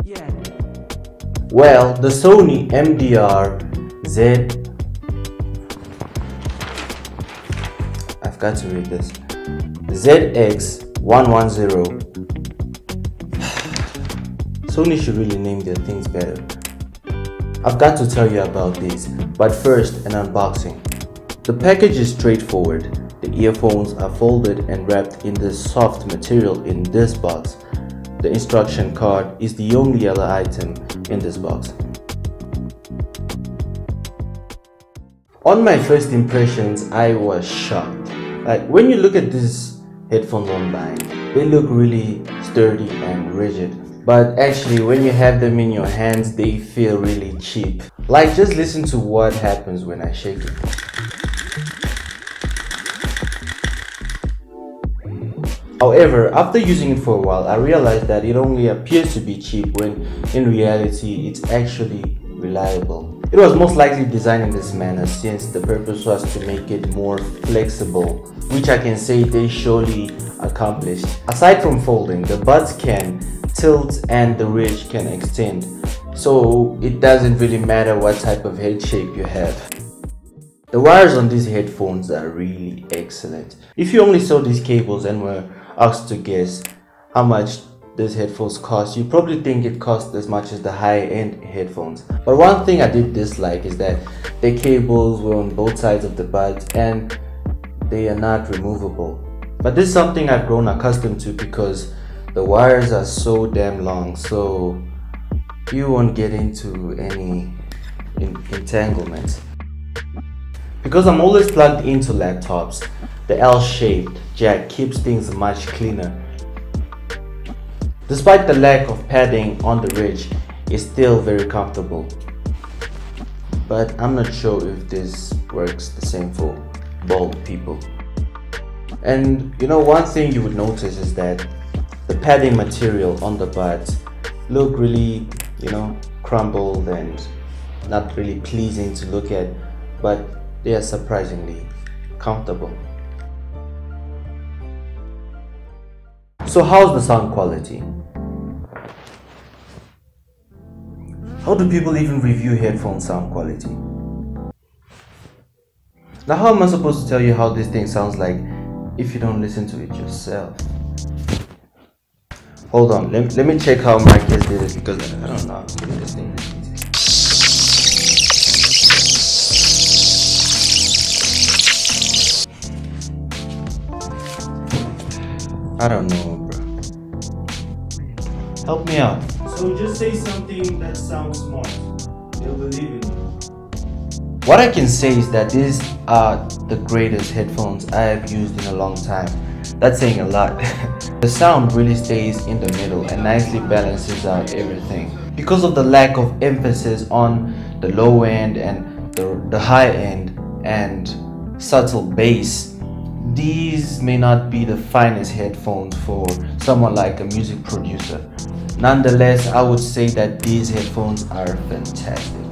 Yeah. Well, the Sony MDR-Z... I've got to read this. ZX110. Sony should really name their things better. I've got to tell you about this, but first an unboxing. The package is straightforward. The earphones are folded and wrapped in this soft material in this box. The instruction card is the only other item in this box. On my first impressions, I was shocked. Like, when you look at these headphones online, they look really sturdy and rigid. But actually, when you have them in your hands, they feel really cheap. Like, just listen to what happens when I shake it. However, after using it for a while, I realized that it only appears to be cheap when in reality it's actually reliable. It was most likely designed in this manner since the purpose was to make it more flexible, which I can say they surely accomplished. Aside from folding, the buds can tilt and the ridge can extend, so it doesn't really matter what type of head shape you have. The wires on these headphones are really excellent. If you only saw these cables and were asked to guess how much these headphones cost, you probably think it costs as much as the high-end headphones. But one thing I did dislike is that the cables were on both sides of the buds and they are not removable. But this is something I've grown accustomed to because the wires are so damn long, so you won't get into any entanglements. Because I'm always plugged into laptops, the L-shaped jack keeps things much cleaner. Despite the lack of padding on the ridge, it's still very comfortable. But I'm not sure if this works the same for bald people. And you know, one thing you would notice is that the padding material on the buds look really, crumbled and not really pleasing to look at, but they are surprisingly comfortable. So how's the sound quality? How do people even review headphone sound quality? Now, how am I supposed to tell you how this thing sounds like if you don't listen to it yourself? Hold on, let me check how my kids did it because I don't know how to do this thing. I don't know, bro. Help me out. So just say something that sounds smart. They'll believe in you. What I can say is that these are the greatest headphones I have used in a long time. That's saying a lot. The sound really stays in the middle and nicely balances out everything. Because of the lack of emphasis on the low end and the high end and subtle bass, these may not be the finest headphones for someone like a music producer. Nonetheless, I would say that these headphones are fantastic.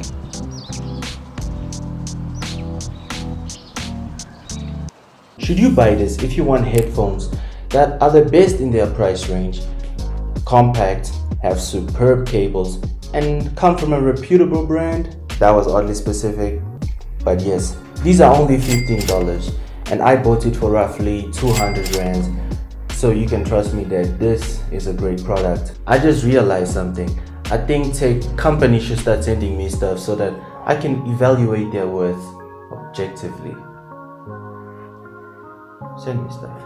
Should you buy this if you want headphones that are the best in their price range, compact, have superb cables, and come from a reputable brand? That was oddly specific, but yes, these are only $15 and I bought it for roughly 200 rands. So you can trust me that this is a great product. I just realized something. I think tech companies should start sending me stuff so that I can evaluate their worth objectively. Send me stuff.